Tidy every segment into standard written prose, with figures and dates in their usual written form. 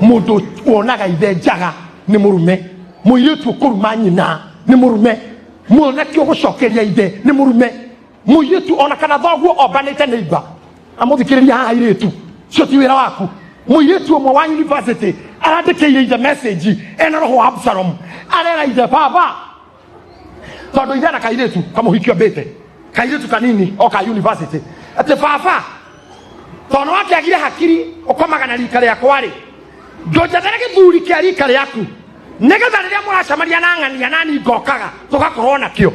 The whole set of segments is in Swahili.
Mundu wonaga ithe njaga ni murume, muiritu kuruma nyina ni murume, mwanake gucokeria ithe ni murume, muiritu ona kana thoguo ombanite neighbor amuthikiriria haha iritu cio ti wira waku. Muiritu omwe wa university arandikiire ithe message ena roho wa Absalom arera ithe baba tondu ithe na kairitu kamuhikio mbite kairitu kanini oka university ati baba tono wake agire hakiri ukomaga na rika riakwa ri ndojathare githuri kia rika riaku nigetha riria muracamaria na ng'ania nani ngokaga tugakorwo nakio.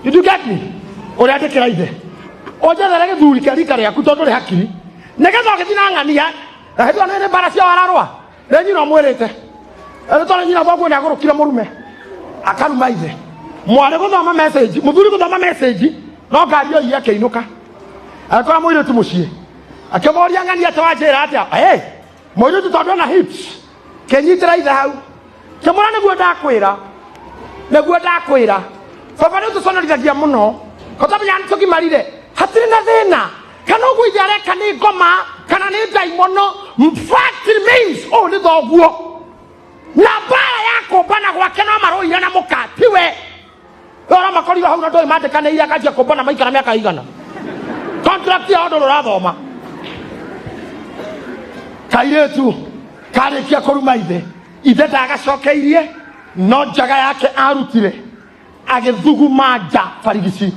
Did you get me? Uri andikira ithe ojathare githuri kia rika riaku tondu ri hakiri nigetha ugithi na ng'ania na hithwa ni mbara cia wararwa ni nyina mwirite eri tondu nyina thoguo ni agurukire murume akaruma ithe mwari guthoma message muthuri guthoma message no ngari oiye akiinuka akora muiritu mucii akemoria ng'ania tawanjira atia muiritu tondu na hips kenyitira ithe hau kemura niguo ndakwira baba ni tuconorithagia muno kotamenya ni tugimarire hatiri na thina kana uguo ithe areka ni ngoma kana ni daimono fact remains ni thoguo na bara yako bana gwake no maroire na mukatiwe ora makorirwo hau na ndoi mandikaniire akajia kumbana maikara miaka igana contract ya ondo rathoma kairetu karikia kuruma ithe ndagacokeirie no njaga yake arutire agithuguma nja barigisi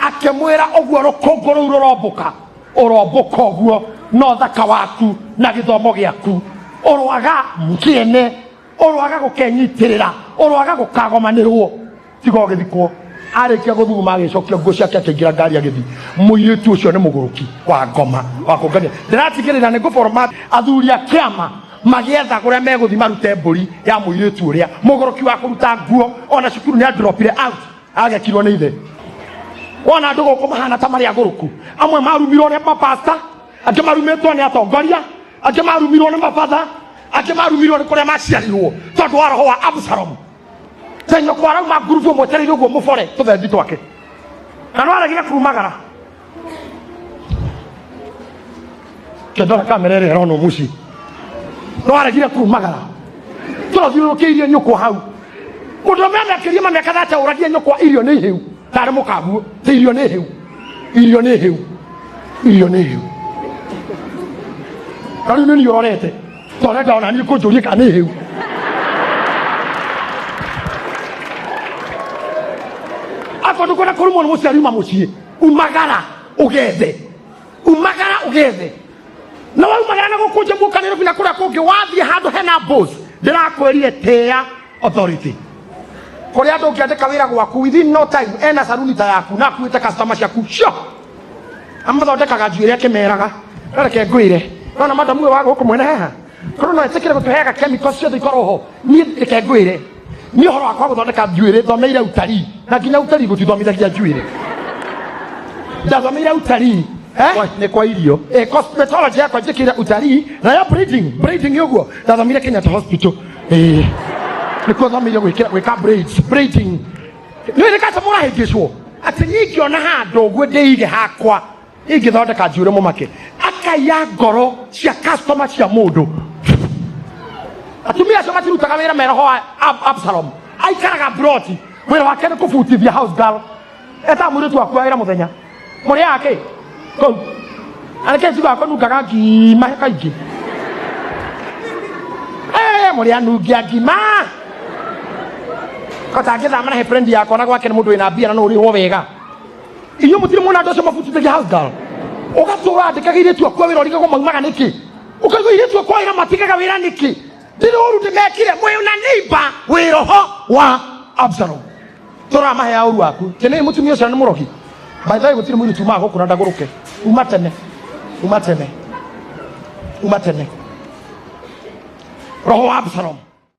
akemwira oguo rukongo ruu urombuka oguo no thaka waku na githomo giaku urwaga mkiene urwaga gukenyitirira urwaga gukagomanirwo tigo githikwo arikia guthuguma agicokia nguo ciake akingira ngari agithi muiritu ucio ni muguruki wa ngoma wa kungania ndiratigirira ni nguformat athuri akiama magietha kuria meguthi marute mburi ya muiritu uria muguruki wa kuruta nguo ona cukuru ni andropire out agekirwo ni ithe wona ndugo kumahana ta maria nguruku amwe marumirwo ni mapasta ake marumetwo ni atongoria ake marumirwo ni mabatha ake marumirwo ni kuria maciarirwo tondu wa roho wa Absalom tenyo kwara ma gurufu mwetereire uguo mufore tuthendi twake kana aragira kurumagara kedora kamera ere rono muci no aragira kurumagara turathiurukiirie nyuko hau mundu mena kiria mamekatha ta uragie nyuko irio ni hiu tare mukabu te irio ni hiu kana ni yororete tore daona ni kunjurie kana ni hiu akondo kona kurumo no muciari mamucie umagara ugethe na wa umagara na gukunje mukaniro bina kura kungi wathie handu hena boss ndirakwerie tea authority kuri andu ngiandika wira gwaku within no time ena saruni ta yaku na kuite customer ciaku cio amathondekaga njuire akimeraga reke ngwire nona madamu we wago kumwena haha kono no etekire gutuheaga chemicals cio ikoroho ni reke ngwire ni horo akwa guthondeka njuire thomeire utari na nginya utari gutithomithagia njuire ndathomeire utari ni kwa irio cosmetology yakwa njikire utari na ya braiding uguo ndathomeire Kenyatta Hospital ni kuthomeire gwika braiding ni rikata mura hingicwo ati nyingio na handu uguo ndeige hakwa ingithondeka njuire mumake akaya ngoro cia customer cia mundu atumia acio matirutaga wira meroho wa Absalom aikaraga broti wira wake ni kubutithia house girl eta muritu akua wira muthenya muri yake ko anake tiga ko nukaga ngima kaingi muri anungia ngima kota ngithamana he friend yako na gwake ni mundu wina mbia na no uriho wega inyo mutiri muna ndo cyo mabutithia house girl ugatura andikagira tu akua wira origa maga niki ukagira tu akua wira matikaga wira niki ndiru ndimekire mwena neighbor wi roho wa Absalom tora mahe ya uru aku kene mutumio sana muroki by the way gutiri mwiri tuma gukura ndaguruke umatene roho wa Absalom